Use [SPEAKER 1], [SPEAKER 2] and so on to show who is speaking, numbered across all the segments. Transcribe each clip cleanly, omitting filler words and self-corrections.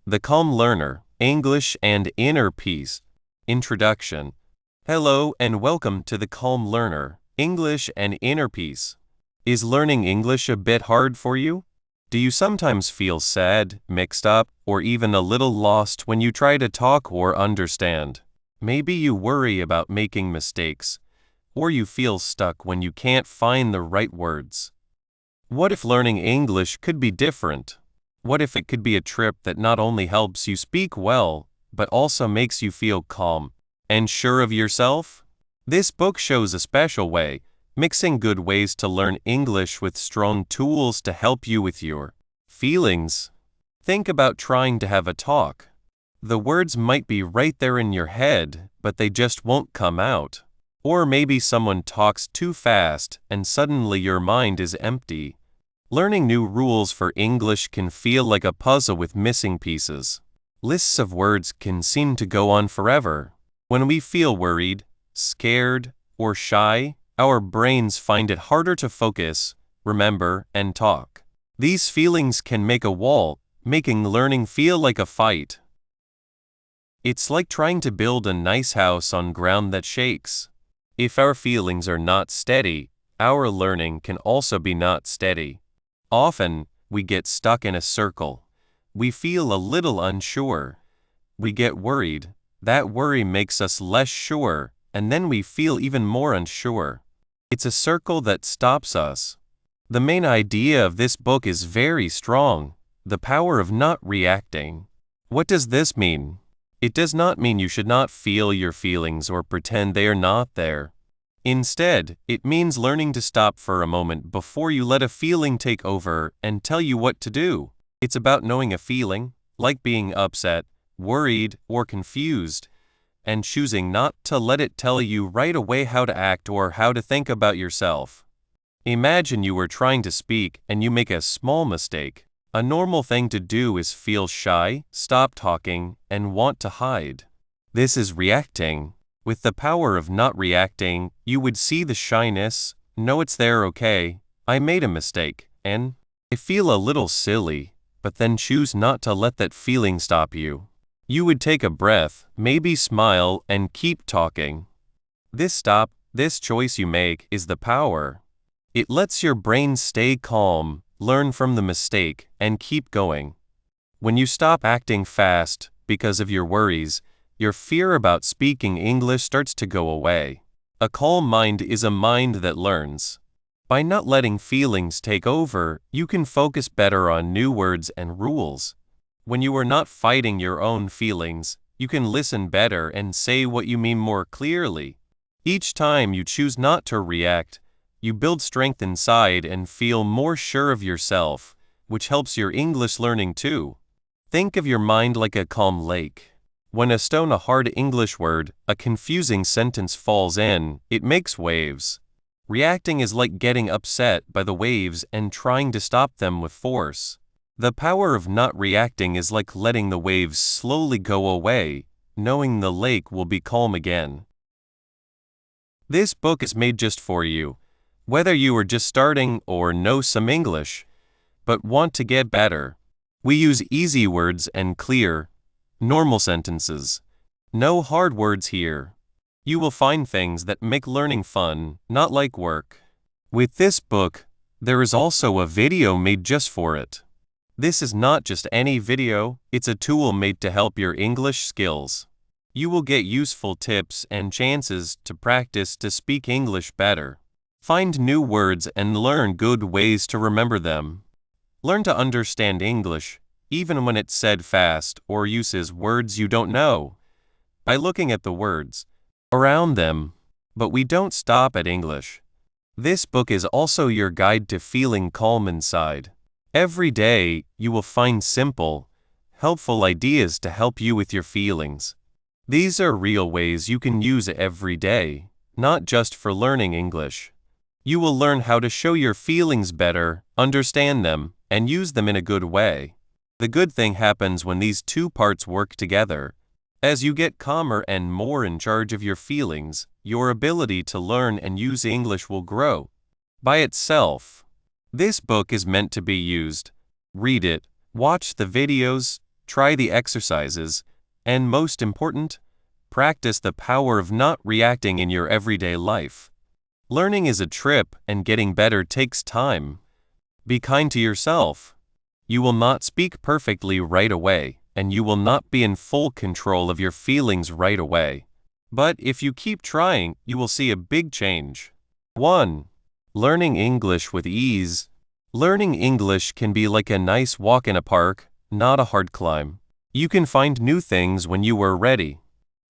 [SPEAKER 1] The Calm Learner, English and Inner Peace. Introduction. Hello and welcome to The Calm Learner, English and Inner Peace. Is learning English a bit hard for you? Do you sometimes feel sad, mixed up, or even a little lost when you try to talk or understand? Maybe you worry about making mistakes, or you feel stuck when you can't find the right words. What if learning English could be different? What if it could be a trip that not only helps you speak well, but also makes you feel calm and sure of yourself? This book shows a special way, mixing good ways to learn English with strong tools to help you with your feelings. Think about trying to have a talk. The words might be right there in your head, but they just won't come out. Or maybe someone talks too fast and suddenly your mind is empty. Learning new rules for English can feel like a puzzle with missing pieces. Lists of words can seem to go on forever. When we feel worried, scared, or shy, our brains find it harder to focus, remember, and talk. These feelings can make a wall, making learning feel like a fight. It's like trying to build a nice house on ground that shakes. If our feelings are not steady, our learning can also be not steady. Often, we get stuck in a circle. We feel a little unsure. We get worried. That worry makes us less sure, and then we feel even more unsure. It's a circle that stops us. The main idea of this book is very strong: the power of not reacting. What does this mean? It does not mean you should not feel your feelings or pretend they are not there. Instead, it means learning to stop for a moment before you let a feeling take over and tell you what to do. It's about knowing a feeling, like being upset, worried, or confused, and choosing not to let it tell you right away how to act or how to think about yourself. Imagine you were trying to speak and you make a small mistake. A normal thing to do is feel shy, stop talking, and want to hide. This is reacting. With the power of not reacting, you would see the shyness, know it's there, okay, I made a mistake, and I feel a little silly, but then choose not to let that feeling stop you. You would take a breath, maybe smile, and keep talking. This choice you make is the power. It lets your brain stay calm, learn from the mistake, and keep going. When you stop acting fast because of your worries, your fear about speaking English starts to go away. A calm mind is a mind that learns. By not letting feelings take over, you can focus better on new words and rules. When you are not fighting your own feelings, you can listen better and say what you mean more clearly. Each time you choose not to react, you build strength inside and feel more sure of yourself, which helps your English learning too. Think of your mind like a calm lake. When a hard English word, a confusing sentence falls in, it makes waves. Reacting is like getting upset by the waves and trying to stop them with force. The power of not reacting is like letting the waves slowly go away, knowing the lake will be calm again. This book is made just for you. Whether you are just starting or know some English, but want to get better. We use easy words and clear, normal sentences. No hard words here. You will find things that make learning fun, not like work. With this book, there is also a video made just for it. This is not just any video, it's a tool made to help your English skills. You will get useful tips and chances to practice to speak English better. Find new words and learn good ways to remember them. Learn to understand English, even when it's said fast or uses words you don't know, by looking at the words around them. But we don't stop at English. This book is also your guide to feeling calm inside. Every day, you will find simple, helpful ideas to help you with your feelings. These are real ways you can use every day, not just for learning English. You will learn how to show your feelings better, understand them, and use them in a good way. The good thing happens when these two parts work together. As you get calmer and more in charge of your feelings, your ability to learn and use English will grow. By itself. This book is meant to be used. Read it, watch the videos, try the exercises, and most important, practice the power of not reacting in your everyday life. Learning is a trip, and getting better takes time. Be kind to yourself. You will not speak perfectly right away, and you will not be in full control of your feelings right away. But if you keep trying, you will see a big change. 1. Learning English with ease. Learning English can be like a nice walk in a park, not a hard climb. You can find new things when you are ready.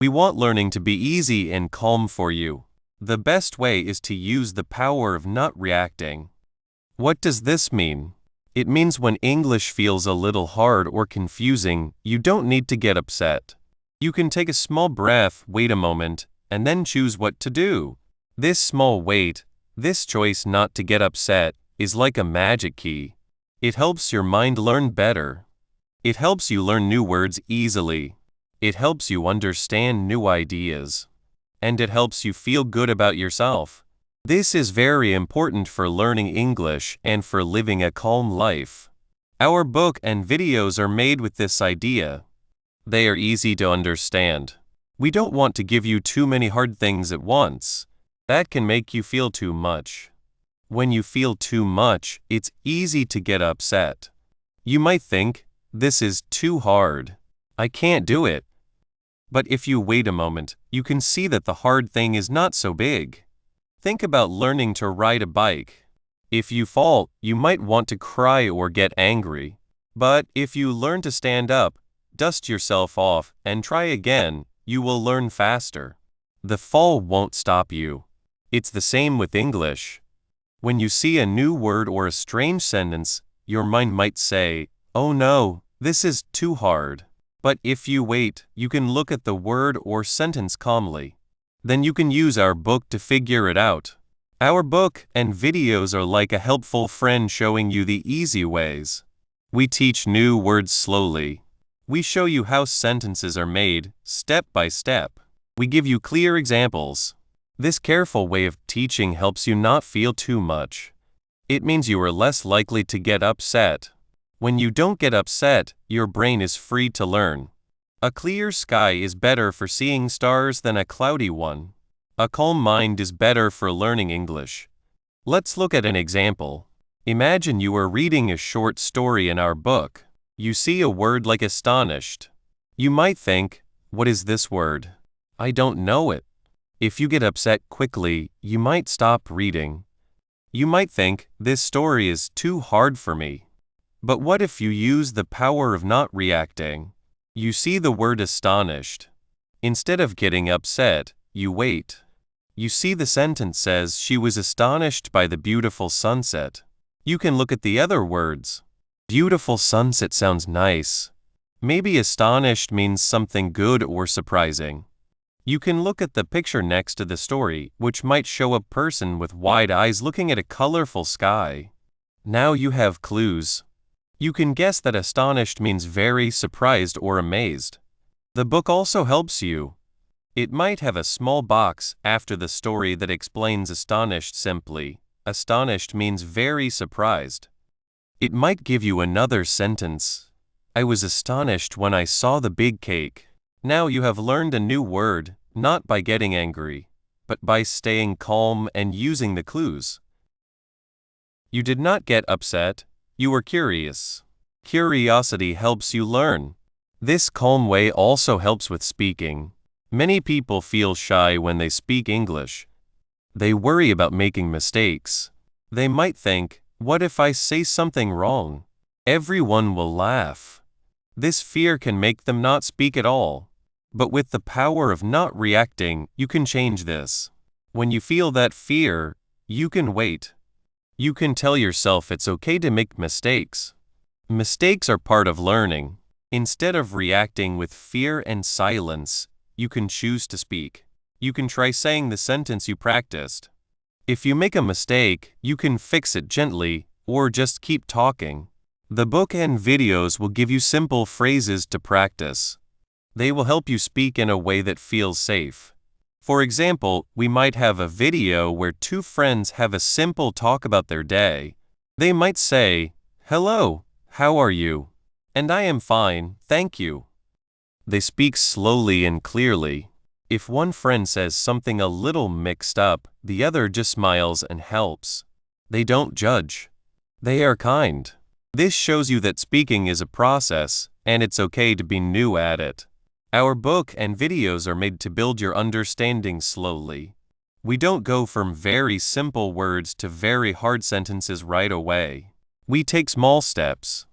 [SPEAKER 1] We want learning to be easy and calm for you. The best way is to use the power of not reacting. What does this mean? It means when English feels a little hard or confusing, you don't need to get upset. You can take a small breath, wait a moment, and then choose what to do. This small wait, this choice not to get upset, is like a magic key. It helps your mind learn better. It helps you learn new words easily. It helps you understand new ideas. And it helps you feel good about yourself. This is very important for learning English and for living a calm life. Our book and videos are made with this idea. They are easy to understand. We don't want to give you too many hard things at once. That can make you feel too much. When you feel too much, it's easy to get upset. You might think, this is too hard. I can't do it. But if you wait a moment, you can see that the hard thing is not so big. Think about learning to ride a bike. If you fall, you might want to cry or get angry. But if you learn to stand up, dust yourself off, and try again, you will learn faster. The fall won't stop you. It's the same with English. When you see a new word or a strange sentence, your mind might say, "Oh no, this is too hard." But if you wait, you can look at the word or sentence calmly. Then you can use our book to figure it out. Our book and videos are like a helpful friend showing you the easy ways. We teach new words slowly. We show you how sentences are made, step by step. We give you clear examples. This careful way of teaching helps you not feel too much. It means you are less likely to get upset. When you don't get upset, your brain is free to learn. A clear sky is better for seeing stars than a cloudy one. A calm mind is better for learning English. Let's look at an example. Imagine you are reading a short story in our book. You see a word like astonished. You might think, what is this word? I don't know it. If you get upset quickly, you might stop reading. You might think, this story is too hard for me. But what if you use the power of not reacting? You see the word astonished. Instead of getting upset, you wait. You see the sentence says she was astonished by the beautiful sunset. You can look at the other words. Beautiful sunset sounds nice. Maybe astonished means something good or surprising. You can look at the picture next to the story, which might show a person with wide eyes looking at a colorful sky. Now you have clues. You can guess that astonished means very surprised or amazed. The book also helps you. It might have a small box after the story that explains astonished simply. Astonished means very surprised. It might give you another sentence. I was astonished when I saw the big cake. Now you have learned a new word, not by getting angry, but by staying calm and using the clues. You did not get upset. You were curious. Curiosity helps you learn. This calm way also helps with speaking. Many people feel shy when they speak English. They worry about making mistakes. They might think, what if I say something wrong? Everyone will laugh. This fear can make them not speak at all. But with the power of not reacting, you can change this. When you feel that fear, you can wait. You can tell yourself it's okay to make mistakes. Mistakes are part of learning. Instead of reacting with fear and silence, you can choose to speak. You can try saying the sentence you practiced. If you make a mistake, you can fix it gently, or just keep talking. The book and videos will give you simple phrases to practice. They will help you speak in a way that feels safe. For example, we might have a video where two friends have a simple talk about their day. They might say, "Hello, how are you?" And I am fine, thank you. They speak slowly and clearly. If one friend says something a little mixed up, the other just smiles and helps. They don't judge. They are kind. This shows you that speaking is a process, and it's okay to be new at it. Our book and videos are made to build your understanding slowly. We don't go from very simple words to very hard sentences right away. We take small steps.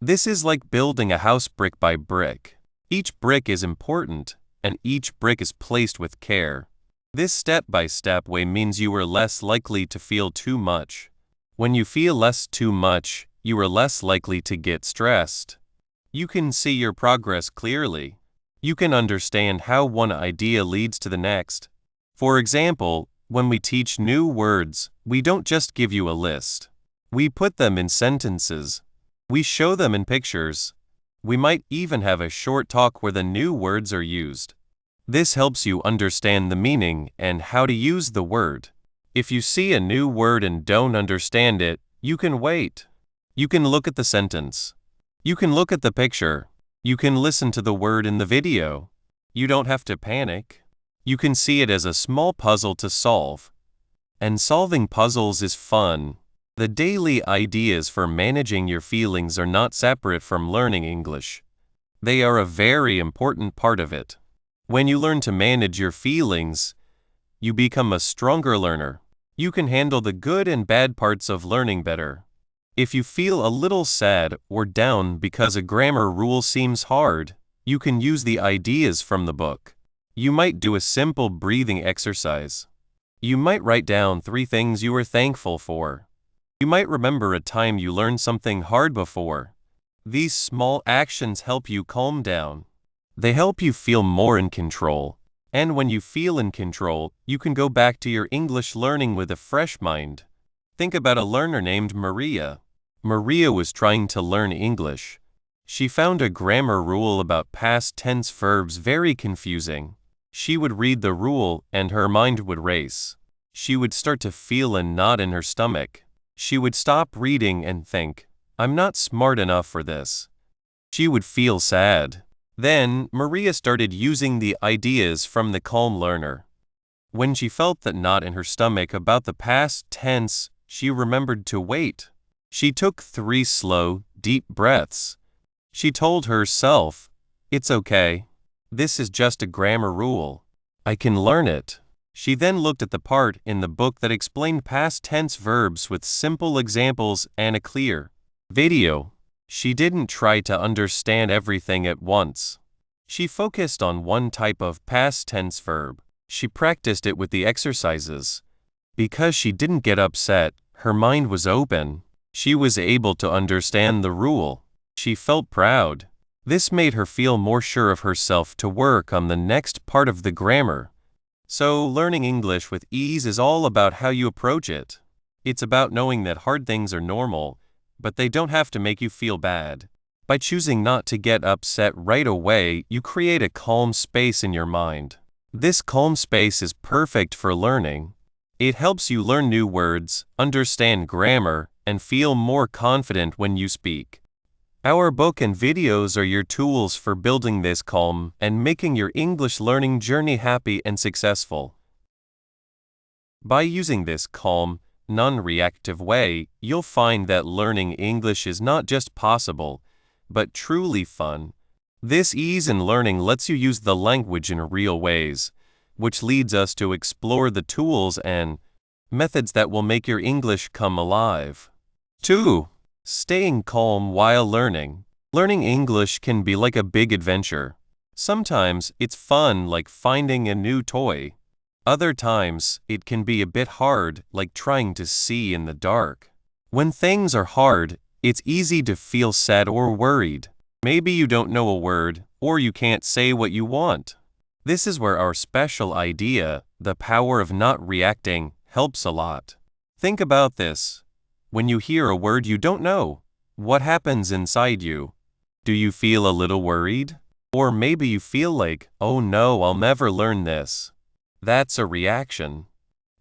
[SPEAKER 1] This is like building a house brick by brick. Each brick is important, and each brick is placed with care. This step-by-step way means you are less likely to feel too much. When you feel less too much, you are less likely to get stressed. You can see your progress clearly. You can understand how one idea leads to the next. For example, when we teach new words, we don't just give you a list. We put them in sentences. We show them in pictures. We might even have a short talk where the new words are used. This helps you understand the meaning and how to use the word. If you see a new word and don't understand it, you can wait. You can look at the sentence. You can look at the picture. You can listen to the word in the video. You don't have to panic. You can see it as a small puzzle to solve. And solving puzzles is fun. The daily ideas for managing your feelings are not separate from learning English. They are a very important part of it. When you learn to manage your feelings, you become a stronger learner. You can handle the good and bad parts of learning better. If you feel a little sad or down because a grammar rule seems hard, you can use the ideas from the book. You might do a simple breathing exercise. You might write down 3 things you are thankful for. You might remember a time you learned something hard before. These small actions help you calm down. They help you feel more in control. And when you feel in control, you can go back to your English learning with a fresh mind. Think about a learner named Maria. Maria was trying to learn English. She found a grammar rule about past tense verbs very confusing. She would read the rule and her mind would race. She would start to feel a knot in her stomach. She would stop reading and think, I'm not smart enough for this. She would feel sad. Then, Maria started using the ideas from the Calm Learner. When she felt that knot in her stomach about the past tense, she remembered to wait. She took 3 slow, deep breaths. She told herself, it's okay. This is just a grammar rule. I can learn it. She then looked at the part in the book that explained past tense verbs with simple examples and a clear video. She didn't try to understand everything at once. She focused on one type of past tense verb. She practiced it with the exercises. Because she didn't get upset, her mind was open. She was able to understand the rule. She felt proud. This made her feel more sure of herself to work on the next part of the grammar. So, learning English with ease is all about how you approach it. It's about knowing that hard things are normal, but they don't have to make you feel bad. By choosing not to get upset right away, you create a calm space in your mind. This calm space is perfect for learning. It helps you learn new words, understand grammar, and feel more confident when you speak. Our book and videos are your tools for building this calm and making your English learning journey happy and successful. By using this calm, non-reactive way, you'll find that learning English is not just possible, but truly fun. This ease in learning lets you use the language in real ways, which leads us to explore the tools and methods that will make your English come alive. 2. Staying calm while learning. Learning English can be like a big adventure. Sometimes it's fun, like finding a new toy. Other times, it can be a bit hard, like trying to see in the dark. When things are hard, it's easy to feel sad or worried. Maybe you don't know a word, or you can't say what you want. This is where our special idea, the power of not reacting, helps a lot. Think about this. When you hear a word you don't know, what happens inside you? Do you feel a little worried? Or maybe you feel like, oh no, I'll never learn this. That's a reaction.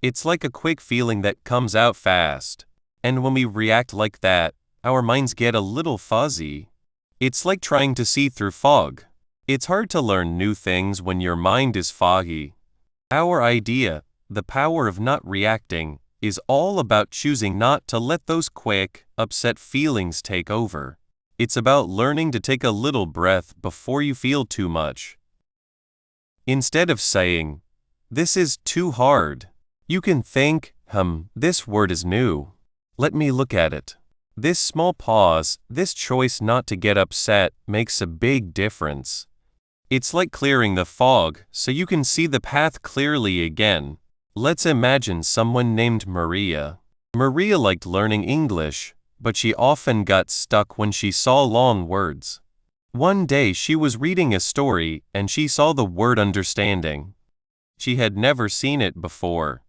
[SPEAKER 1] It's like a quick feeling that comes out fast. And when we react like that, our minds get a little fuzzy. It's like trying to see through fog. It's hard to learn new things when your mind is foggy. Our idea, the power of not reacting, is all about choosing not to let those quick, upset feelings take over. It's about learning to take a little breath before you feel too much. Instead of saying, "This is too hard," you can think, "This word is new. Let me look at it." This small pause, this choice not to get upset, makes a big difference. It's like clearing the fog so you can see the path clearly again. Let's imagine someone named Maria. Maria liked learning English, but she often got stuck when she saw long words. One day she was reading a story and she saw the word understanding. She had never seen it before.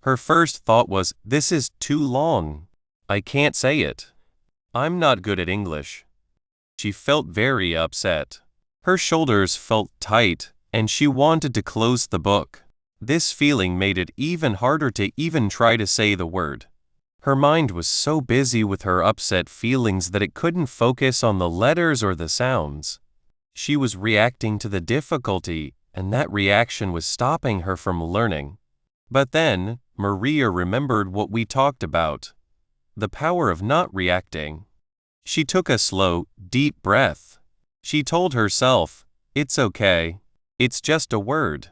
[SPEAKER 1] Her first thought was, "This is too long. I can't say it. I'm not good at English." She felt very upset. Her shoulders felt tight, and she wanted to close the book. This feeling made it even harder to even try to say the word. Her mind was so busy with her upset feelings that it couldn't focus on the letters or the sounds. She was reacting to the difficulty, and that reaction was stopping her from learning. But then, Maria remembered what we talked about: the power of not reacting. She took a slow, deep breath. She told herself, "It's okay. It's just a word.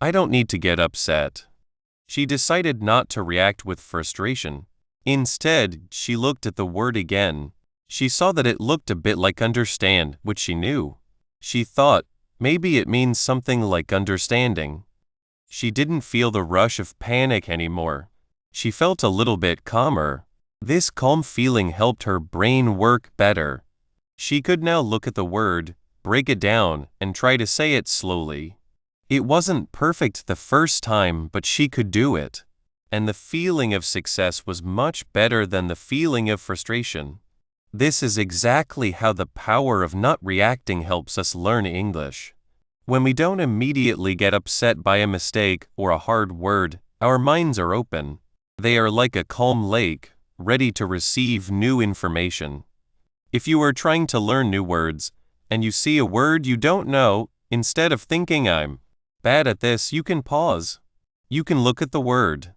[SPEAKER 1] I don't need to get upset." She decided not to react with frustration. Instead, she looked at the word again. She saw that it looked a bit like understand, which she knew. She thought, maybe it means something like understanding. She didn't feel the rush of panic anymore. She felt a little bit calmer. This calm feeling helped her brain work better. She could now look at the word, break it down, and try to say it slowly. It wasn't perfect the first time, but she could do it. And the feeling of success was much better than the feeling of frustration. This is exactly how the power of not reacting helps us learn English. When we don't immediately get upset by a mistake or a hard word, our minds are open. They are like a calm lake, ready to receive new information. If you are trying to learn new words, and you see a word you don't know, instead of thinking "I'm bad at this," you can pause. You can look at the word.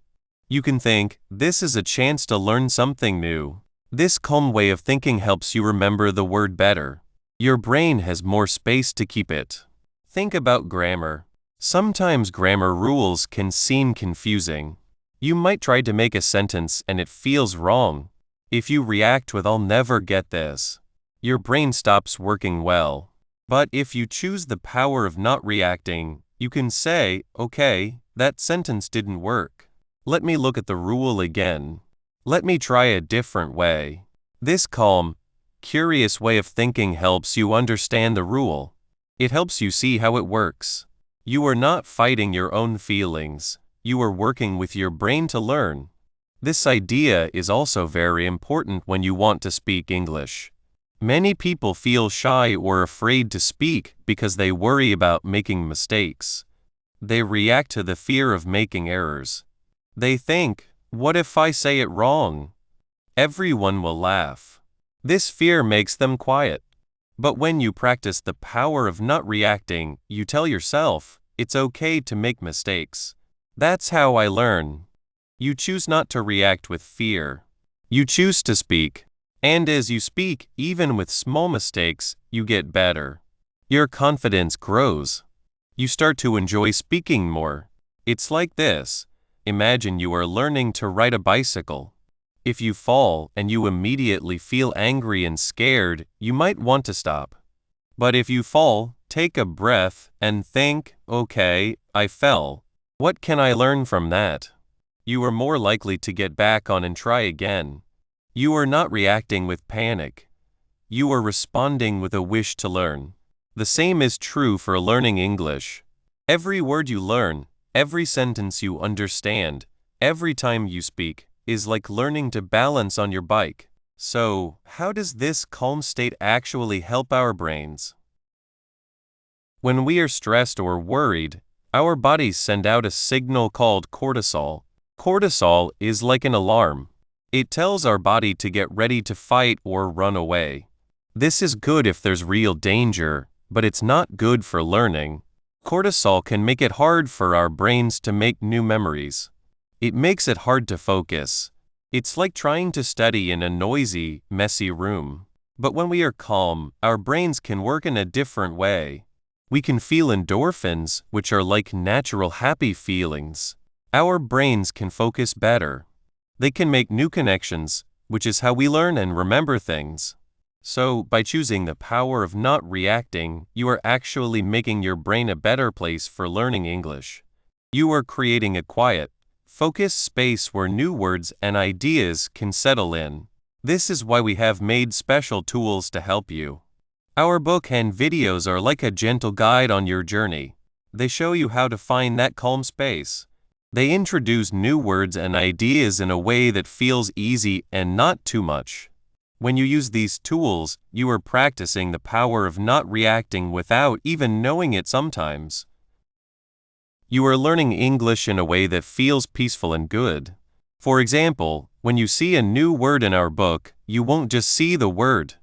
[SPEAKER 1] You can think, "This is a chance to learn something new." This calm way of thinking helps you remember the word better. Your brain has more space to keep it. Think about grammar. Sometimes grammar rules can seem confusing. You might try to make a sentence and it feels wrong. If you react with "I'll never get this," your brain stops working well. But if you choose the power of not reacting, you can say, "Okay, that sentence didn't work. Let me look at the rule again. Let me try a different way." This calm, curious way of thinking helps you understand the rule. It helps you see how it works. You are not fighting your own feelings. You are working with your brain to learn. This idea is also very important when you want to speak English. Many people feel shy or afraid to speak because they worry about making mistakes. They react to the fear of making errors. They think, "What if I say it wrong? Everyone will laugh." This fear makes them quiet. But when you practice the power of not reacting, you tell yourself, "It's okay to make mistakes. That's how I learn." You choose not to react with fear. You choose to speak. And as you speak, even with small mistakes, you get better. Your confidence grows. You start to enjoy speaking more. It's like this. Imagine you are learning to ride a bicycle. If you fall and you immediately feel angry and scared, you might want to stop. But if you fall, take a breath and think, "Okay, I fell. What can I learn from that?" You are more likely to get back on and try again. You are not reacting with panic. You are responding with a wish to learn. The same is true for learning English. Every word you learn, every sentence you understand, every time you speak, is like learning to balance on your bike. So, how does this calm state actually help our brains? When we are stressed or worried, our bodies send out a signal called cortisol. Cortisol is like an alarm. It tells our body to get ready to fight or run away. This is good if there's real danger, but it's not good for learning. Cortisol can make it hard for our brains to make new memories. It makes it hard to focus. It's like trying to study in a noisy, messy room. But when we are calm, our brains can work in a different way. We can feel endorphins, which are like natural happy feelings. Our brains can focus better. They can make new connections, which is how we learn and remember things. So, by choosing the power of not reacting, you are actually making your brain a better place for learning English. You are creating a quiet, focused space where new words and ideas can settle in. This is why we have made special tools to help you. Our book and videos are like a gentle guide on your journey. They show you how to find that calm space. They introduce new words and ideas in a way that feels easy and not too much. When you use these tools, you are practicing the power of not reacting without even knowing it sometimes. You are learning English in a way that feels peaceful and good. For example, when you see a new word in our book, you won't just see the word.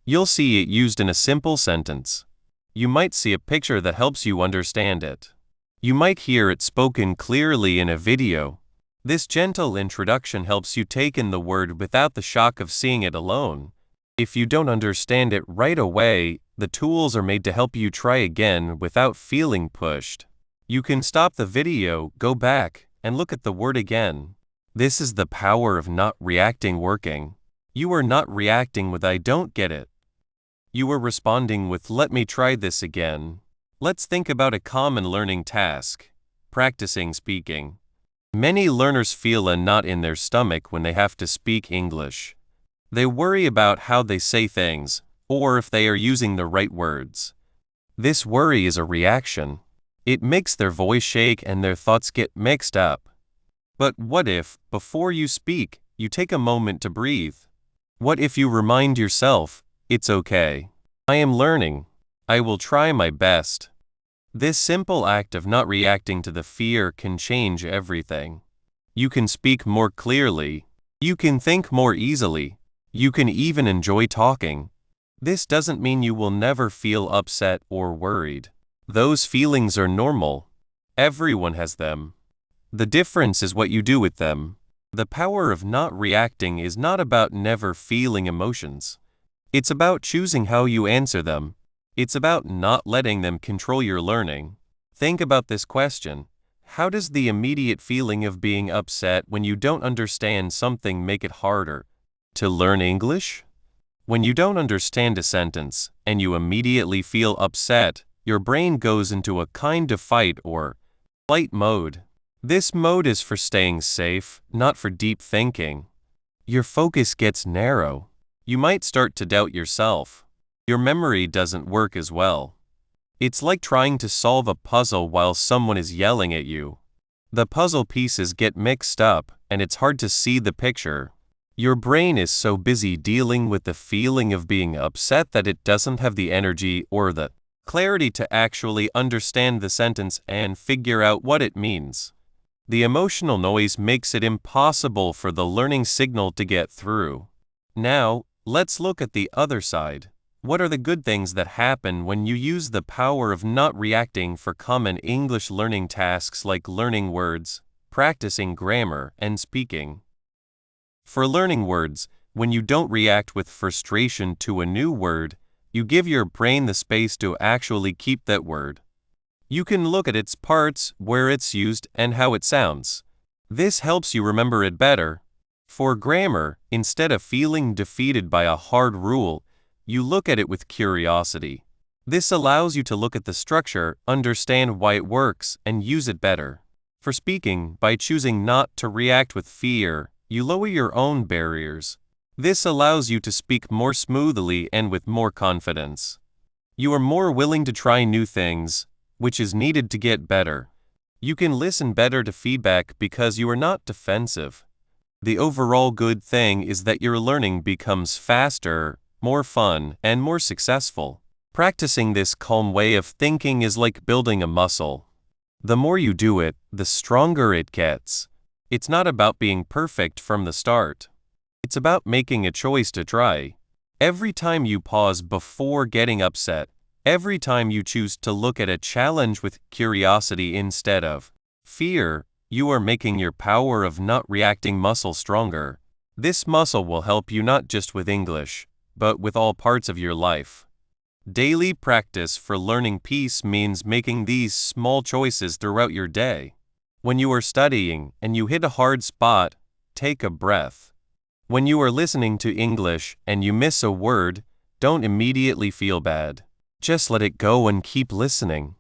[SPEAKER 1] You'll see it used in a simple sentence. You might see a picture that helps you understand it. You might hear it spoken clearly in a video. This gentle introduction helps you take in the word without the shock of seeing it alone. If you don't understand it right away, the tools are made to help you try again without feeling pushed. You can stop the video, go back, and look at the word again. This is the power of not reacting working. You are not reacting with "I don't get it." You are responding with "let me try this again." Let's think about a common learning task: practicing speaking. Many learners feel a knot in their stomach when they have to speak English. They worry about how they say things, or if they are using the right words. This worry is a reaction. It makes their voice shake and their thoughts get mixed up. But what if, before you speak, you take a moment to breathe? What if you remind yourself, "It's okay. I am learning. I will try my best." This simple act of not reacting to the fear can change everything. You can speak more clearly. You can think more easily. You can even enjoy talking. This doesn't mean you will never feel upset or worried. Those feelings are normal. Everyone has them. The difference is what you do with them. The power of not reacting is not about never feeling emotions. It's about choosing how you answer them. It's about not letting them control your learning. Think about this question: how does the immediate feeling of being upset when you don't understand something make it harder to learn English? When you don't understand a sentence and you immediately feel upset, your brain goes into a kind of fight or flight mode. This mode is for staying safe, not for deep thinking. Your focus gets narrow. You might start to doubt yourself. Your memory doesn't work as well. It's like trying to solve a puzzle while someone is yelling at you. The puzzle pieces get mixed up, and it's hard to see the picture. Your brain is so busy dealing with the feeling of being upset that it doesn't have the energy or the clarity to actually understand the sentence and figure out what it means. The emotional noise makes it impossible for the learning signal to get through. Now, let's look at the other side. What are the good things that happen when you use the power of not reacting for common English learning tasks like learning words, practicing grammar, and speaking? For learning words, when you don't react with frustration to a new word, you give your brain the space to actually keep that word. You can look at its parts, where it's used, and how it sounds. This helps you remember it better. For grammar, instead of feeling defeated by a hard rule, you look at it with curiosity. This allows you to look at the structure, understand why it works, and use it better. For speaking, by choosing not to react with fear, you lower your own barriers. This allows you to speak more smoothly and with more confidence. You are more willing to try new things, which is needed to get better. You can listen better to feedback because you are not defensive. The overall good thing is that your learning becomes faster, more fun, and more successful. Practicing this calm way of thinking is like building a muscle. The more you do it, the stronger it gets. It's not about being perfect from the start. It's about making a choice to try. Every time you pause before getting upset, every time you choose to look at a challenge with curiosity instead of fear, you are making your power of not reacting muscle stronger. This muscle will help you not just with English, but with all parts of your life. Daily practice for learning peace means making these small choices throughout your day. When you are studying and you hit a hard spot, take a breath. When you are listening to English and you miss a word, don't immediately feel bad. Just let it go and keep listening.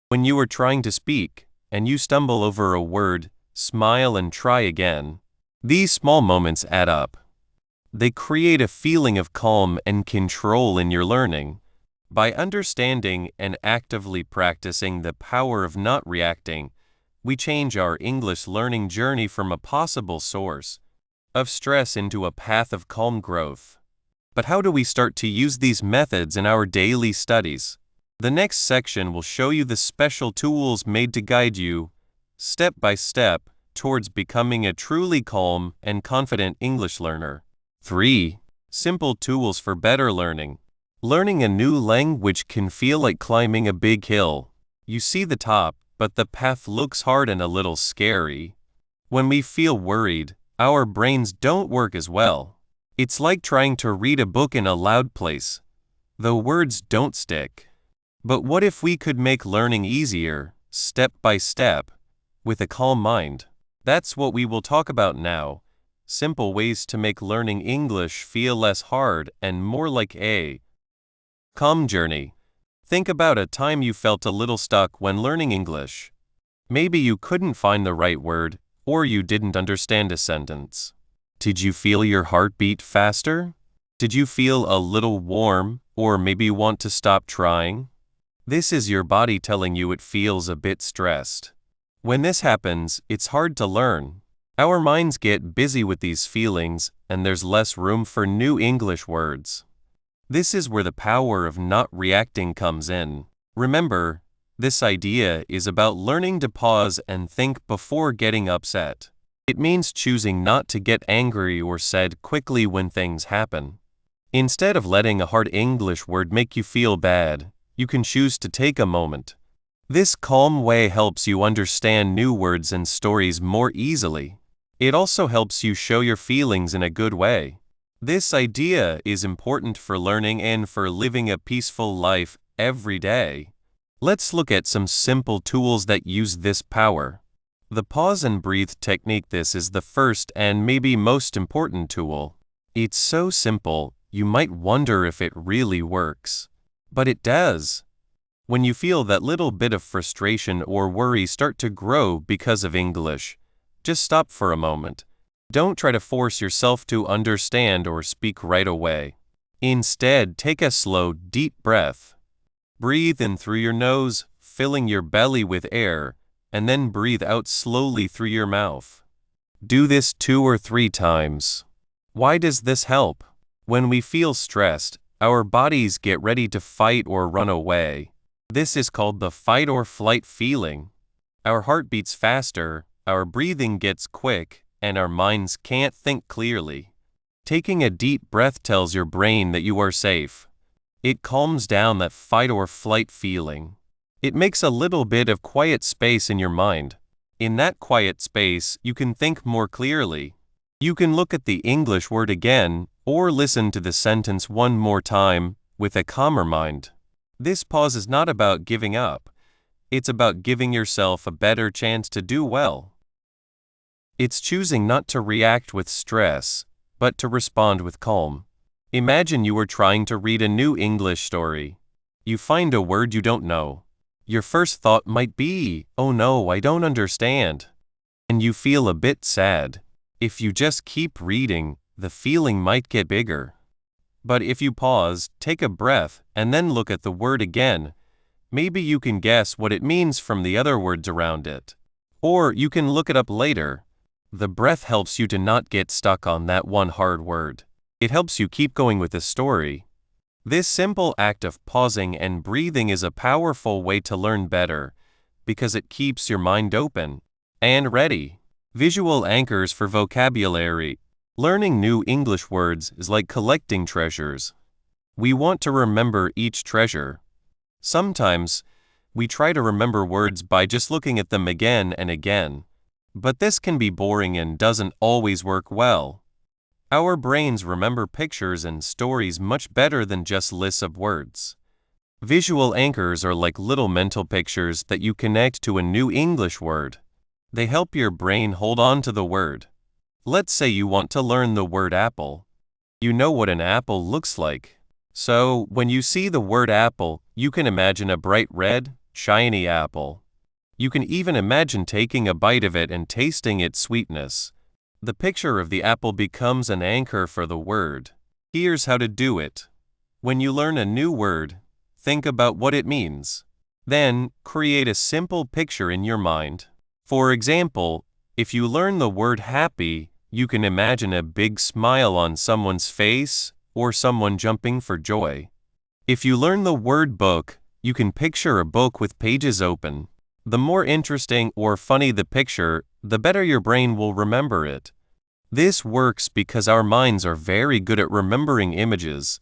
[SPEAKER 1] When you are trying to speak and you stumble over a word, smile and try again. These small moments add up. They create a feeling of calm and control in your learning. By understanding and actively practicing the power of not reacting, we change our English learning journey from a possible source of stress into a path of calm growth. But how do we start to use these methods in our daily studies? The next section will show you the special tools made to guide you, step by step, towards becoming a truly calm and confident English learner. 3. Simple tools for better learning. Learning a new language can feel like climbing a big hill. You see the top, but the path looks hard and a little scary. When we feel worried, our brains don't work as well. It's like trying to read a book in a loud place. The words don't stick. But what if we could make learning easier, step by step, with a calm mind? That's what we will talk about now. Simple ways to make learning English feel less hard and more like a calm journey. Think about a time you felt a little stuck when learning English. Maybe you couldn't find the right word, or you didn't understand a sentence. Did you feel your heart beat faster? Did you feel a little warm, or maybe want to stop trying? This is your body telling you it feels a bit stressed. When this happens, it's hard to learn. Our minds get busy with these feelings, and there's less room for new English words. This is where the power of not reacting comes in. Remember, this idea is about learning to pause and think before getting upset. It means choosing not to get angry or sad quickly when things happen. Instead of letting a hard English word make you feel bad, you can choose to take a moment. This calm way helps you understand new words and stories more easily. It also helps you show your feelings in a good way. This idea is important for learning and for living a peaceful life every day. Let's look at some simple tools that use this power. The pause and breathe technique. This is the first and maybe most important tool. It's so simple, you might wonder if it really works. But it does. When you feel that little bit of frustration or worry start to grow because of English, just stop for a moment. Don't try to force yourself to understand or speak right away. Instead, take a slow, deep breath. Breathe in through your nose, filling your belly with air, and then breathe out slowly through your mouth. Do this 2 or 3 times. Why does this help? When we feel stressed, our bodies get ready to fight or run away. This is called the fight or flight feeling. Our heart beats faster, our breathing gets quick, and our minds can't think clearly. Taking a deep breath tells your brain that you are safe. It calms down that fight or flight feeling. It makes a little bit of quiet space in your mind. In that quiet space, you can think more clearly. You can look at the English word again, or listen to the sentence one more time, with a calmer mind. This pause is not about giving up. It's about giving yourself a better chance to do well. It's choosing not to react with stress, but to respond with calm. Imagine you are trying to read a new English story. You find a word you don't know. Your first thought might be, "Oh no, I don't understand." And you feel a bit sad. If you just keep reading, the feeling might get bigger. But if you pause, take a breath, and then look at the word again, maybe you can guess what it means from the other words around it. Or you can look it up later. The breath helps you to not get stuck on that one hard word. It helps you keep going with the story. This simple act of pausing and breathing is a powerful way to learn better, because it keeps your mind open and ready. Visual anchors for vocabulary. Learning new English words is like collecting treasures. We want to remember each treasure. Sometimes, we try to remember words by just looking at them again and again. But this can be boring and doesn't always work well. Our brains remember pictures and stories much better than just lists of words. Visual anchors are like little mental pictures that you connect to a new English word. They help your brain hold on to the word. Let's say you want to learn the word apple. You know what an apple looks like. So, when you see the word apple, you can imagine a bright red, shiny apple. You can even imagine taking a bite of it and tasting its sweetness. The picture of the apple becomes an anchor for the word. Here's how to do it. When you learn a new word, think about what it means. Then, create a simple picture in your mind. For example, if you learn the word happy, you can imagine a big smile on someone's face or someone jumping for joy. If you learn the word book, you can picture a book with pages open. The more interesting or funny the picture, the better your brain will remember it. This works because our minds are very good at remembering images.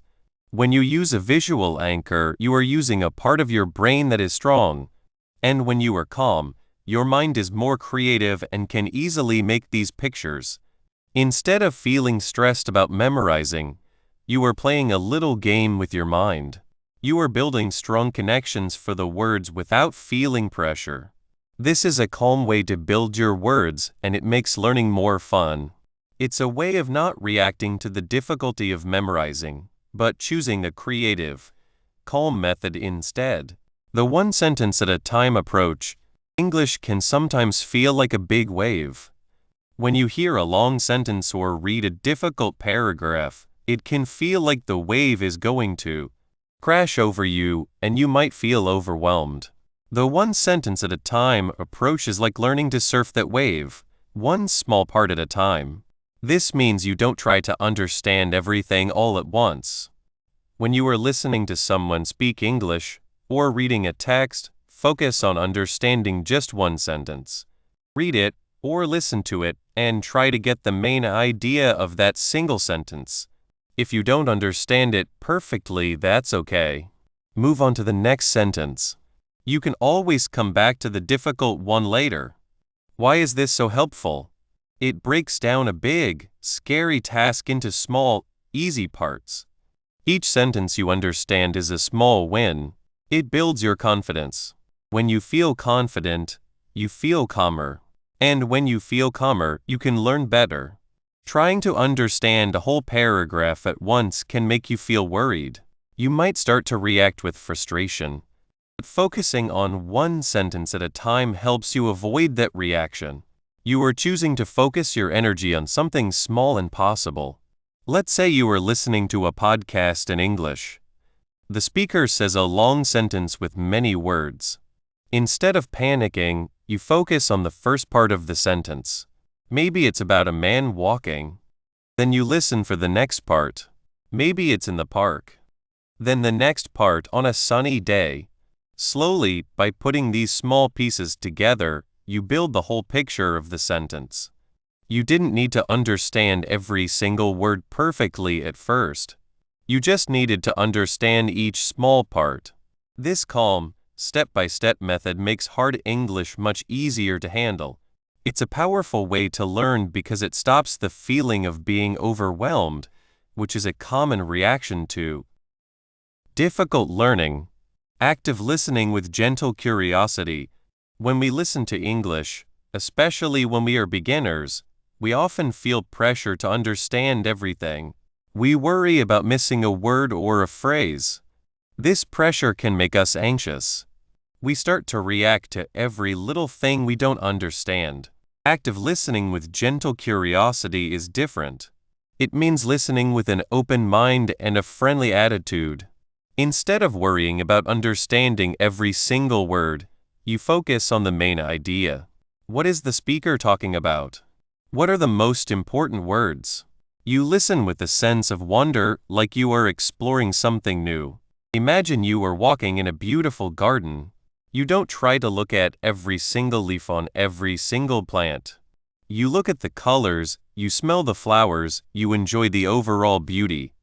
[SPEAKER 1] When you use a visual anchor, you are using a part of your brain that is strong. And when you are calm, your mind is more creative and can easily make these pictures. Instead of feeling stressed about memorizing, you are playing a little game with your mind. You are building strong connections for the words without feeling pressure. This is a calm way to build your words, and it makes learning more fun. It's a way of not reacting to the difficulty of memorizing, but choosing a creative, calm method instead. The one sentence at a time approach. English can sometimes feel like a big wave. When you hear a long sentence or read a difficult paragraph, it can feel like the wave is going to crash over you, and you might feel overwhelmed. The one sentence at a time approach is like learning to surf that wave, one small part at a time. This means you don't try to understand everything all at once. When you are listening to someone speak English or reading a text, focus on understanding just one sentence. Read it or listen to it and try to get the main idea of that single sentence. If you don't understand it perfectly, that's okay. Move on to the next sentence. You can always come back to the difficult one later. Why is this so helpful? It breaks down a big, scary task into small, easy parts. Each sentence you understand is a small win. It builds your confidence. When you feel confident, you feel calmer. And when you feel calmer, you can learn better. Trying to understand a whole paragraph at once can make you feel worried. You might start to react with frustration. But focusing on one sentence at a time helps you avoid that reaction. You are choosing to focus your energy on something small and possible. Let's say you are listening to a podcast in English. The speaker says a long sentence with many words. Instead of panicking, you focus on the first part of the sentence. Maybe it's about a man walking. Then you listen for the next part. Maybe it's in the park. Then the next part on a sunny day. Slowly, by putting these small pieces together, you build the whole picture of the sentence. You didn't need to understand every single word perfectly at first. You just needed to understand each small part. This calm, step-by-step method makes hard English much easier to handle. It's a powerful way to learn because it stops the feeling of being overwhelmed, which is a common reaction to difficult learning. Active listening with gentle curiosity. When we listen to English, especially when we are beginners, we often feel pressure to understand everything. We worry about missing a word or a phrase. This pressure can make us anxious. We start to react to every little thing we don't understand. Active listening with gentle curiosity is different. It means listening with an open mind and a friendly attitude. Instead of worrying about understanding every single word, you focus on the main idea. What is the speaker talking about? What are the most important words? You listen with a sense of wonder, like you are exploring something new. Imagine you are walking in a beautiful garden. You don't try to look at every single leaf on every single plant. You look at the colors, you smell the flowers, you enjoy the overall beauty.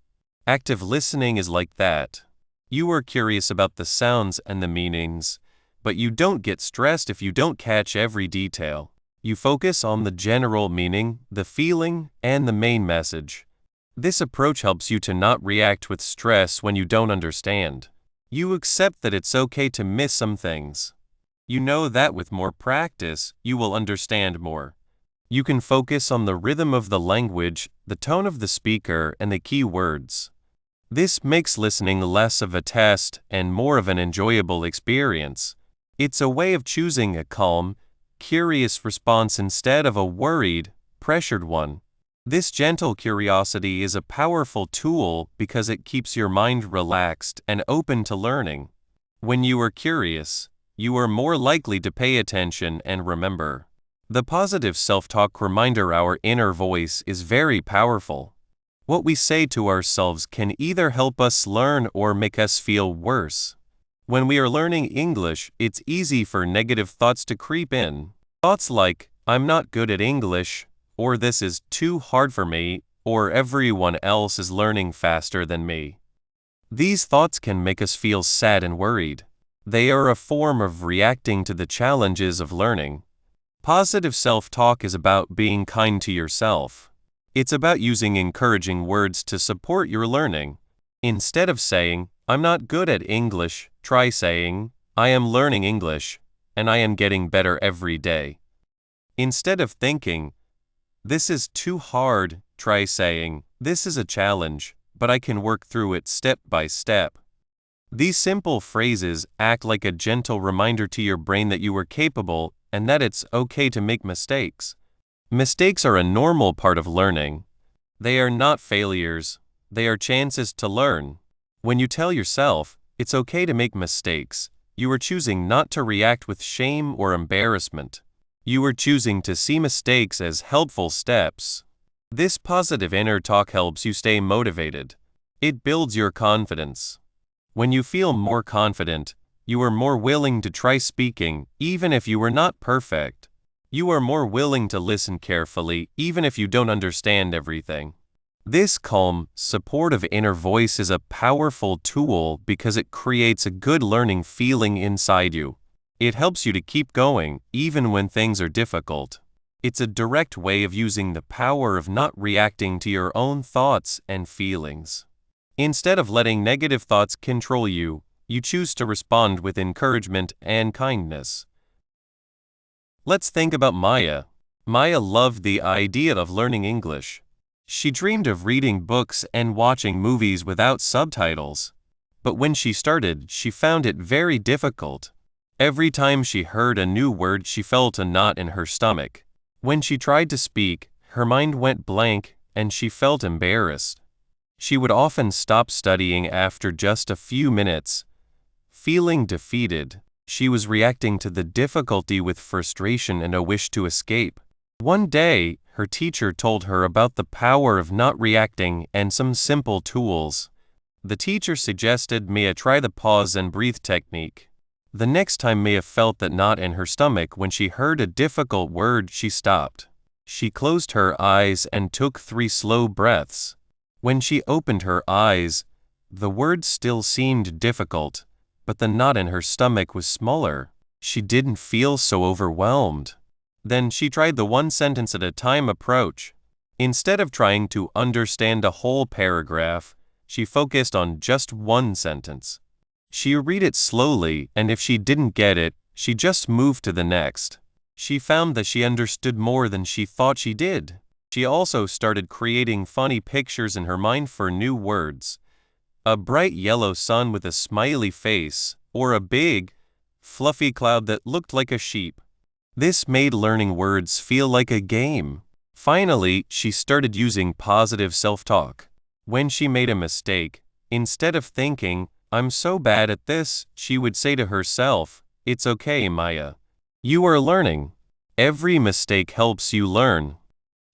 [SPEAKER 1] Active listening is like that. You are curious about the sounds and the meanings, but you don't get stressed if you don't catch every detail. You focus on the general meaning, the feeling, and the main message. This approach helps you to not react with stress when you don't understand. You accept that it's okay to miss some things. You know that with more practice, you will understand more. You can focus on the rhythm of the language, the tone of the speaker, and the key words. This makes listening less of a test and more of an enjoyable experience. It's a way of choosing a calm, curious response instead of a worried, pressured one. This gentle curiosity is a powerful tool because it keeps your mind relaxed and open to learning. When you are curious, you are more likely to pay attention and remember. The positive self-talk reminder, our inner voice, is very powerful. What we say to ourselves can either help us learn or make us feel worse. When we are learning English, it's easy for negative thoughts to creep in. Thoughts like, I'm not good at English, or this is too hard for me, or everyone else is learning faster than me. These thoughts can make us feel sad and worried. They are a form of reacting to the challenges of learning. Positive self-talk is about being kind to yourself. It's about using encouraging words to support your learning. Instead of saying, I'm not good at English, try saying, I am learning English, and I am getting better every day. Instead of thinking, this is too hard, try saying, this is a challenge, but I can work through it step by step. These simple phrases act like a gentle reminder to your brain that you are capable and that it's okay to make mistakes. Mistakes are a normal part of learning. They are not failures, they are chances to learn. When you tell yourself, it's okay to make mistakes, you are choosing not to react with shame or embarrassment. You are choosing to see mistakes as helpful steps. This positive inner talk helps you stay motivated. It builds your confidence. When you feel more confident, you are more willing to try speaking, even if you are not perfect. You are more willing to listen carefully, even if you don't understand everything. This calm, supportive inner voice is a powerful tool because it creates a good learning feeling inside you. It helps you to keep going, even when things are difficult. It's a direct way of using the power of not reacting to your own thoughts and feelings. Instead of letting negative thoughts control you, you choose to respond with encouragement and kindness. Let's think about Maya. Maya loved the idea of learning English. She dreamed of reading books and watching movies without subtitles. But when she started, she found it very difficult. Every time she heard a new word, she felt a knot in her stomach. When she tried to speak, her mind went blank and she felt embarrassed. She would often stop studying after just a few minutes. Feeling defeated, she was reacting to the difficulty with frustration and a wish to escape. One day, her teacher told her about the power of not reacting and some simple tools. The teacher suggested Maya try the pause and breathe technique. The next time Maya felt that knot in her stomach when she heard a difficult word, she stopped. She closed her eyes and took 3 slow breaths. When she opened her eyes, the words still seemed difficult, but the knot in her stomach was smaller. She didn't feel so overwhelmed. Then she tried the one sentence at a time approach. Instead of trying to understand a whole paragraph, she focused on just one sentence. She read it slowly, and if she didn't get it, she just moved to the next. She found that she understood more than she thought she did. She also started creating funny pictures in her mind for new words. A bright yellow sun with a smiley face, or a big, fluffy cloud that looked like a sheep. This made learning words feel like a game. Finally, she started using positive self-talk. When she made a mistake, instead of thinking, I'm so bad at this, she would say to herself, it's okay, Maya. You are learning. Every mistake helps you learn.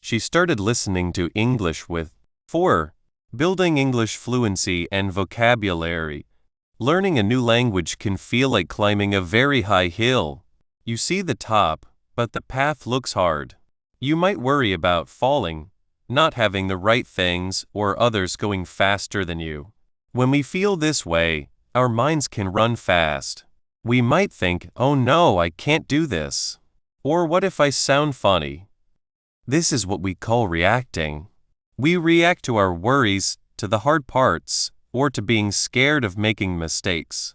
[SPEAKER 1] She started listening to English with 4. Building English fluency and vocabulary. Learning a new language can feel like climbing a very high hill. You see the top, but the path looks hard. You might worry about falling, not having the right things, or others going faster than you. When we feel this way, our minds can run fast. We might think, oh no, I can't do this. Or what if I sound funny? This is what we call reacting. We react to our worries, to the hard parts, or to being scared of making mistakes.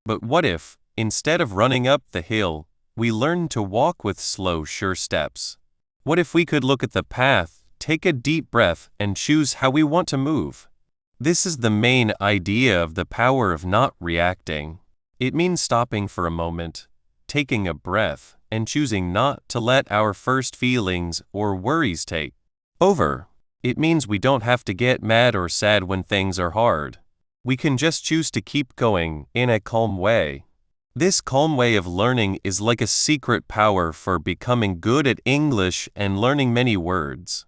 [SPEAKER 1] But what if, instead of running up the hill, we learn to walk with slow, sure steps? What if we could look at the path, take a deep breath, and choose how we want to move? This is the main idea of the power of not reacting. It means stopping for a moment, taking a breath, and choosing not to let our first feelings or worries take over. It means we don't have to get mad or sad when things are hard. We can just choose to keep going in a calm way. This calm way of learning is like a secret power for becoming good at English and learning many words.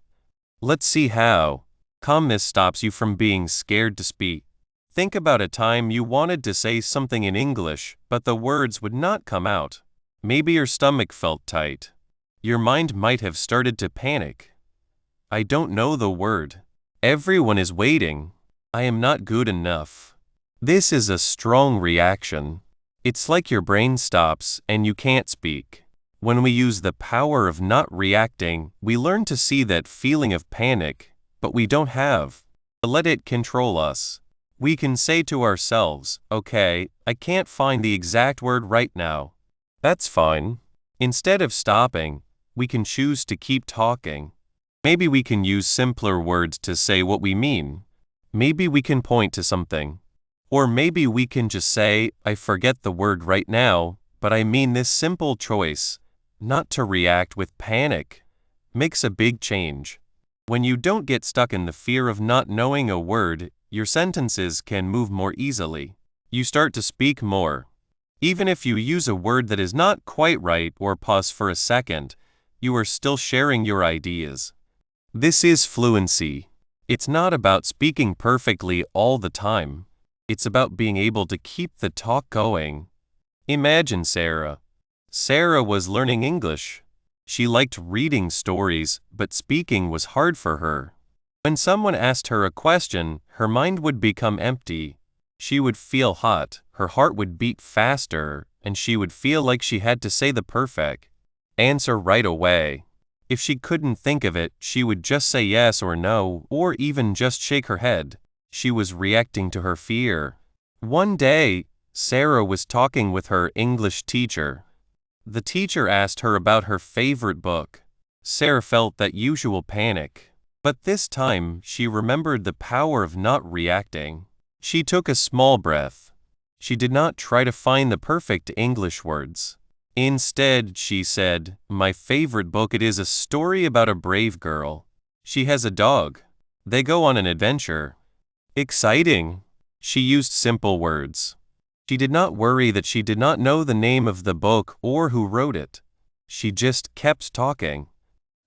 [SPEAKER 1] Let's see how. Calmness stops you from being scared to speak. Think about a time you wanted to say something in English, but the words would not come out. Maybe your stomach felt tight. Your mind might have started to panic. I don't know the word. Everyone is waiting. I am not good enough. This is a strong reaction. It's like your brain stops and you can't speak. When we use the power of not reacting, we learn to see that feeling of panic, but we don't have to let it control us. We can say to ourselves, okay, I can't find the exact word right now. That's fine. Instead of stopping, we can choose to keep talking. Maybe we can use simpler words to say what we mean. Maybe we can point to something. Or maybe we can just say, I forget the word right now, but I mean this simple choice, not to react with panic, makes a big change. When you don't get stuck in the fear of not knowing a word, your sentences can move more easily. You start to speak more. Even if you use a word that is not quite right or pause for a second, you are still sharing your ideas. This is fluency. It's not about speaking perfectly all the time. It's about being able to keep the talk going. Imagine Sarah. Sarah was learning English. She liked reading stories, but speaking was hard for her. When someone asked her a question, her mind would become empty. She would feel hot, her heart would beat faster, and she would feel like she had to say the perfect answer right away. If she couldn't think of it, she would just say yes or no, or even just shake her head. She was reacting to her fear. One day, Sarah was talking with her English teacher. The teacher asked her about her favorite book. Sarah felt that usual panic. But this time, she remembered the power of not reacting. She took a small breath. She did not try to find the perfect English words. Instead, she said, my favorite book, it is a story about a brave girl. She has a dog. They go on an adventure. Exciting! She used simple words. She did not worry that she did not know the name of the book or who wrote it. She just kept talking.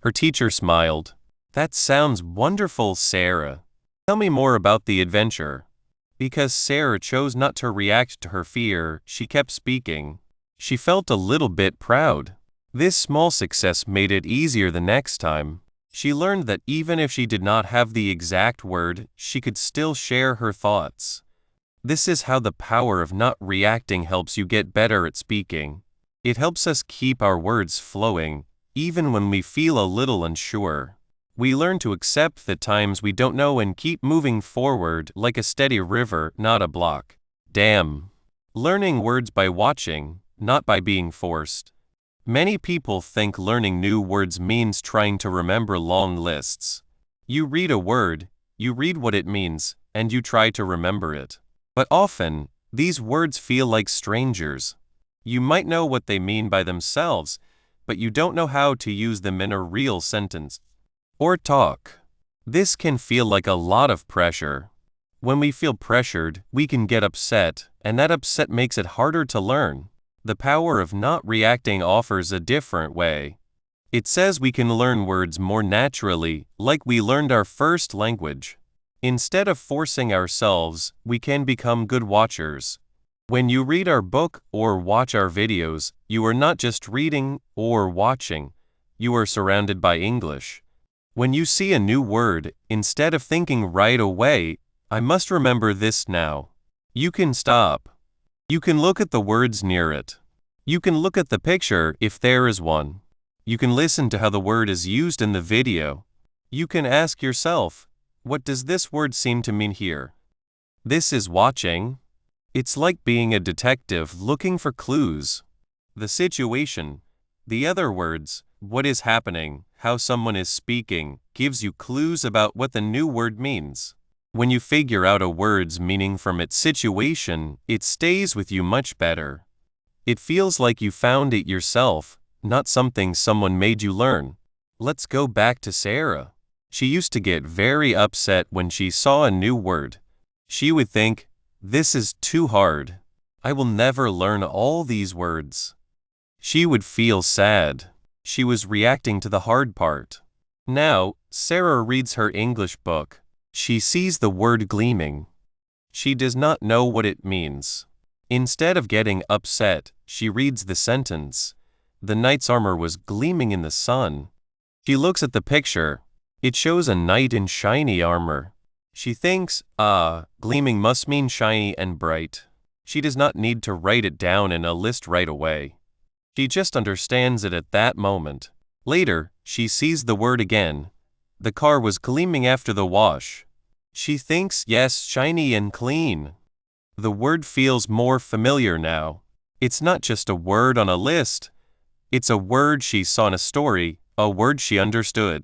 [SPEAKER 1] Her teacher smiled. That sounds wonderful, Sarah. Tell me more about the adventure. Because Sarah chose not to react to her fear, she kept speaking. She felt a little bit proud. This small success made it easier the next time. She learned that even if she did not have the exact word, she could still share her thoughts. This is how the power of not reacting helps you get better at speaking. It helps us keep our words flowing, even when we feel a little unsure. We learn to accept the times we don't know and keep moving forward like a steady river, not a block. Damn. Learning words by watching, not by being forced. Many people think learning new words means trying to remember long lists. You read a word, you read what it means, and you try to remember it. But often, these words feel like strangers. You might know what they mean by themselves, but you don't know how to use them in a real sentence or talk. This can feel like a lot of pressure. When we feel pressured, we can get upset, and that upset makes it harder to learn. The power of not reacting offers a different way. It says we can learn words more naturally, like we learned our first language. Instead of forcing ourselves, we can become good watchers. When you read our book or watch our videos, you are not just reading or watching. You are surrounded by English. When you see a new word, instead of thinking right away, I must remember this now. You can stop. You can look at the words near it. You can look at the picture if there is one. You can listen to how the word is used in the video. You can ask yourself, what does this word seem to mean here? This is watching. It's like being a detective looking for clues. The situation, the other words, what is happening, how someone is speaking, gives you clues about what the new word means. When you figure out a word's meaning from its situation, it stays with you much better. It feels like you found it yourself, not something someone made you learn. Let's go back to Sarah. She used to get very upset when she saw a new word. She would think, this is too hard. I will never learn all these words. She would feel sad. She was reacting to the hard part. Now, Sarah reads her English book. She sees the word gleaming. She does not know what it means. Instead of getting upset, she reads the sentence. The knight's armor was gleaming in the sun. She looks at the picture. It shows a knight in shiny armor. She thinks, gleaming must mean shiny and bright. She does not need to write it down in a list right away. She just understands it at that moment. Later, she sees the word again. The car was gleaming after the wash. She thinks, yes, shiny and clean. The word feels more familiar now. It's not just a word on a list. It's a word she saw in a story, a word she understood.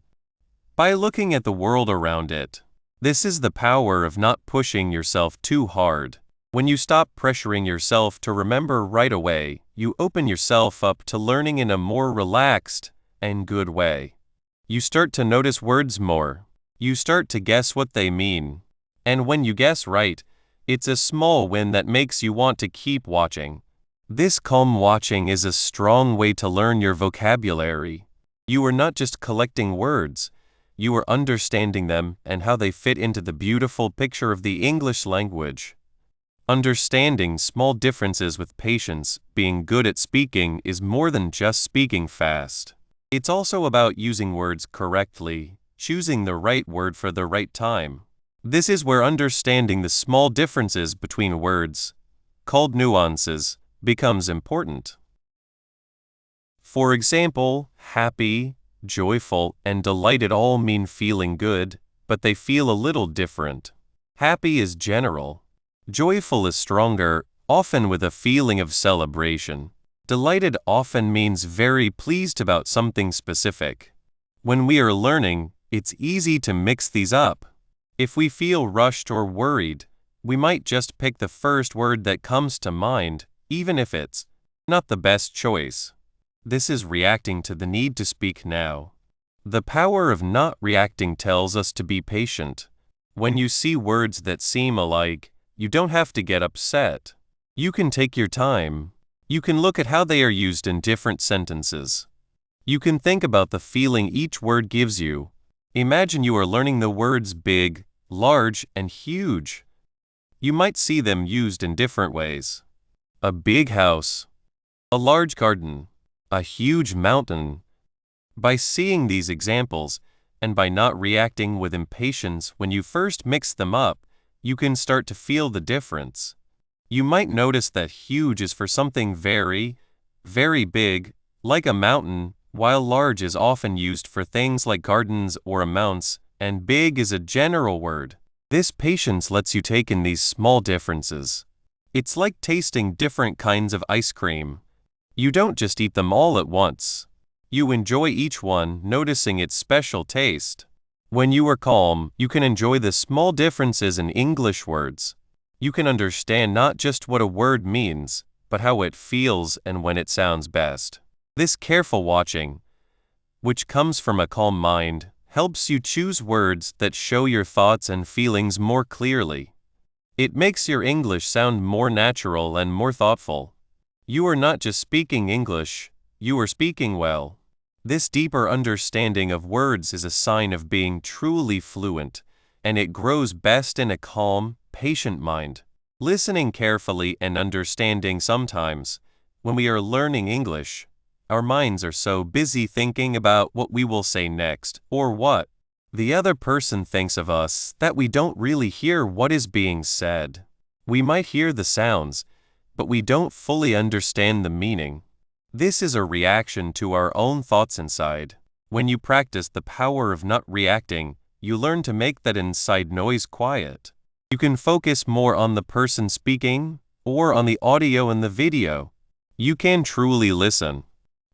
[SPEAKER 1] By looking at the world around it. This is the power of not pushing yourself too hard. When you stop pressuring yourself to remember right away, you open yourself up to learning in a more relaxed and good way. You start to notice words more. You start to guess what they mean. And when you guess right, it's a small win that makes you want to keep watching. This calm watching is a strong way to learn your vocabulary. You are not just collecting words, you are understanding them and how they fit into the beautiful picture of the English language. Understanding small differences with patience, being good at speaking, is more than just speaking fast. It's also about using words correctly, choosing the right word for the right time. This is where understanding the small differences between words, called nuances, becomes important. For example, happy, joyful, and delighted all mean feeling good, but they feel a little different. Happy is general. Joyful is stronger, often with a feeling of celebration. Delighted often means very pleased about something specific. When we are learning, it's easy to mix these up. If we feel rushed or worried, we might just pick the first word that comes to mind, even if it's not the best choice. This is reacting to the need to speak now. The power of not reacting tells us to be patient. When you see words that seem alike, you don't have to get upset. You can take your time. You can look at how they are used in different sentences. You can think about the feeling each word gives you. Imagine you are learning the words big, large, and huge. You might see them used in different ways. A big house, a large garden, a huge mountain. By seeing these examples, and by not reacting with impatience when you first mix them up, you can start to feel the difference. You might notice that huge is for something very, very big, like a mountain, while large is often used for things like gardens or amounts, and big is a general word. This patience lets you take in these small differences. It's like tasting different kinds of ice cream. You don't just eat them all at once. You enjoy each one, noticing its special taste. When you are calm, you can enjoy the small differences in English words. You can understand not just what a word means, but how it feels and when it sounds best. This careful watching, which comes from a calm mind, helps you choose words that show your thoughts and feelings more clearly. It makes your English sound more natural and more thoughtful. You are not just speaking English, you are speaking well. This deeper understanding of words is a sign of being truly fluent, and it grows best in a calm, patient mind. Listening carefully and understanding sometimes, when we are learning English, our minds are so busy thinking about what we will say next or what The other person thinks of us that we don't really hear what is being said. We might hear the sounds, but we don't fully understand the meaning. This is a reaction to our own thoughts inside. When you practice the power of not reacting, you learn to make that inside noise quiet. You can focus more on the person speaking or on the audio and the video. You can truly listen.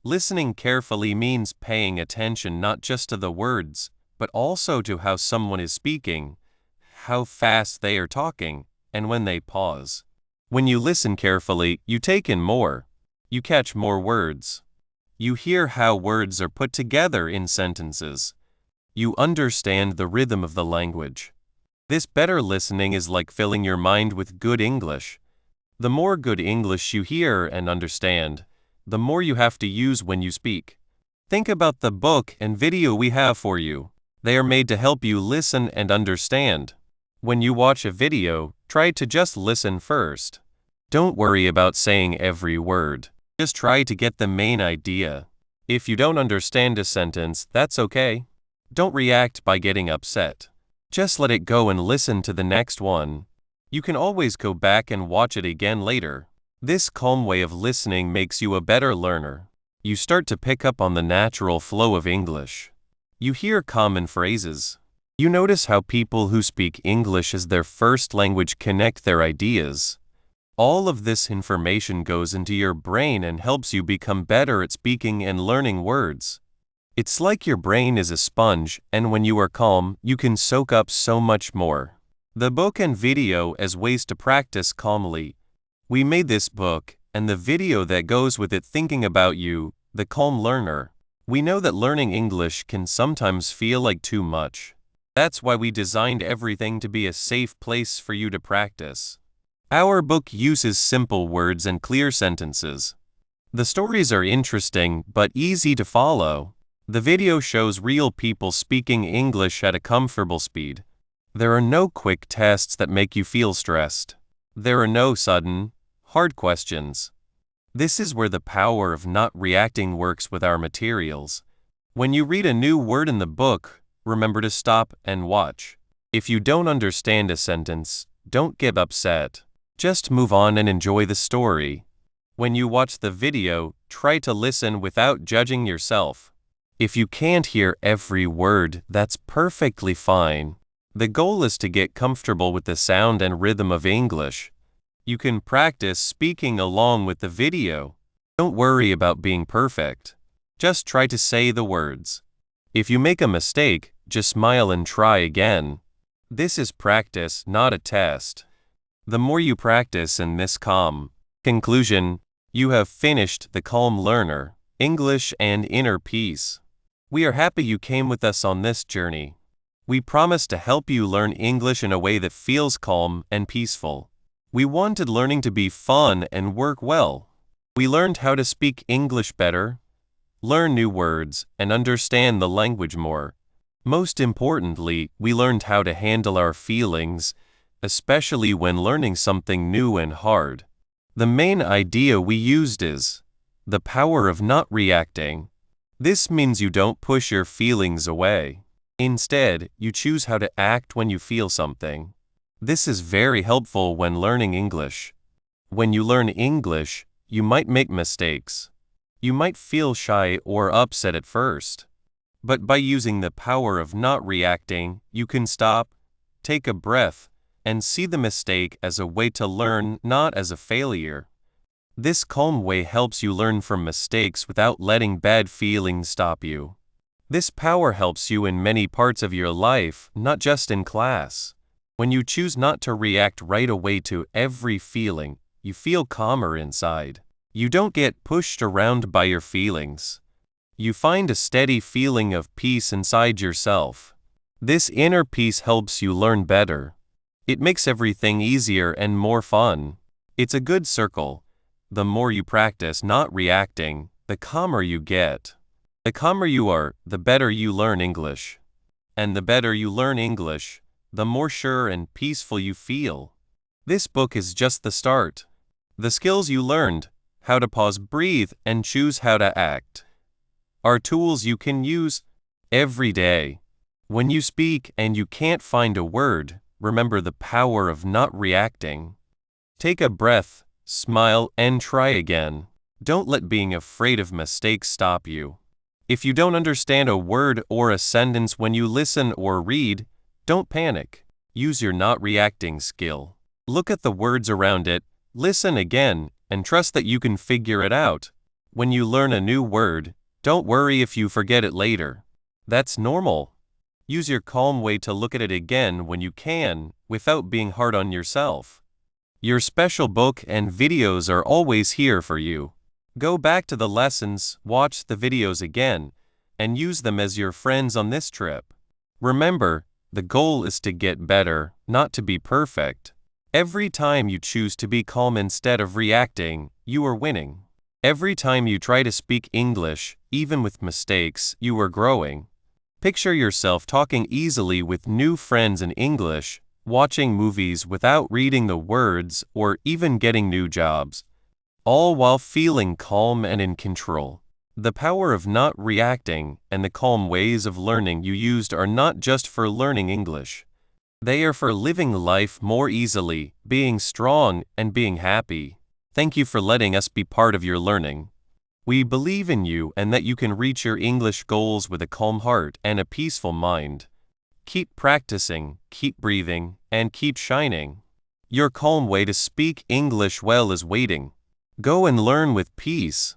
[SPEAKER 1] Listening carefully means paying attention not just to the words, but also to how someone is speaking, how fast they are talking, and when they pause. When you listen carefully, you take in more. You catch more words. You hear how words are put together in sentences. You understand the rhythm of the language. This better listening is like filling your mind with good English. The more good English you hear and understand, the more you have to use when you speak. Think about the book and video we have for you. They are made to help you listen and understand. When you watch a video, try to just listen first. Don't worry about saying every word. Just try to get the main idea. If you don't understand a sentence, that's okay. Don't react by getting upset. Just let it go and listen to the next one. You can always go back and watch it again later. This calm way of listening makes you a better learner. You start to pick up on the natural flow of English. You hear common phrases. You notice how people who speak English as their first language connect their ideas. All of this information goes into your brain and helps you become better at speaking and learning words. It's like your brain is a sponge, and when you are calm, you can soak up so much more. The book and video as ways to practice calmly. We made this book, and the video that goes with it thinking about you, the calm learner. We know that learning English can sometimes feel like too much. That's why we designed everything to be a safe place for you to practice. Our book uses simple words and clear sentences. The stories are interesting but easy to follow. The video shows real people speaking English at a comfortable speed. There are no quick tests that make you feel stressed. There are no sudden, hard questions. This is where the power of not reacting works with our materials. When you read a new word in the book, remember to stop and watch. If you don't understand a sentence, don't get upset. Just move on and enjoy the story. When you watch the video, try to listen without judging yourself. If you can't hear every word, that's perfectly fine. The goal is to get comfortable with the sound and rhythm of English. You can practice speaking along with the video. Don't worry about being perfect. Just try to say the words. If you make a mistake, just smile and try again. This is practice, not a test. The more you practice in this calm conclusion, you have finished the Calm Learner, English and Inner Peace. We are happy you came with us on this journey. We promise to help you learn English in a way that feels calm and peaceful. We wanted learning to be fun and work well. We learned how to speak English better, learn new words, and understand the language more. Most importantly, we learned how to handle our feelings, especially when learning something new and hard. The main idea we used is the power of not reacting. This means you don't push your feelings away. Instead, you choose how to act when you feel something. This is very helpful when learning English. When you learn English, you might make mistakes. You might feel shy or upset at first. But by using the power of not reacting, you can stop, take a breath, and see the mistake as a way to learn, not as a failure. This calm way helps you learn from mistakes without letting bad feelings stop you. This power helps you in many parts of your life, not just in class. When you choose not to react right away to every feeling, you feel calmer inside. You don't get pushed around by your feelings. You find a steady feeling of peace inside yourself. This inner peace helps you learn better. It makes everything easier and more fun. It's a good circle. The more you practice not reacting, the calmer you get. The calmer you are, the better you learn English. And the better you learn English, the more sure and peaceful you feel. This book is just the start. The skills you learned, how to pause, breathe, and choose how to act, are tools you can use every day. When you speak and you can't find a word, remember the power of not reacting. Take a breath, smile, and try again. Don't let being afraid of mistakes stop you. If you don't understand a word or a sentence when you listen or read, don't panic. Use your not reacting skill. Look at the words around it, listen again, and trust that you can figure it out. When you learn a new word, don't worry if you forget it later. That's normal. Use your calm way to look at it again when you can, without being hard on yourself. Your special book and videos are always here for you. Go back to the lessons, watch the videos again, and use them as your friends on this trip. Remember, the goal is to get better, not to be perfect. Every time you choose to be calm instead of reacting, you are winning. Every time you try to speak English, even with mistakes, you are growing. Picture yourself talking easily with new friends in English, watching movies without reading the words, or even getting new jobs, all while feeling calm and in control. The power of not reacting and the calm ways of learning you used are not just for learning English. They are for living life more easily, being strong, and being happy. Thank you for letting us be part of your learning. We believe in you and that you can reach your English goals with a calm heart and a peaceful mind. Keep practicing, keep breathing, and keep shining. Your calm way to speak English well is waiting. Go and learn with peace.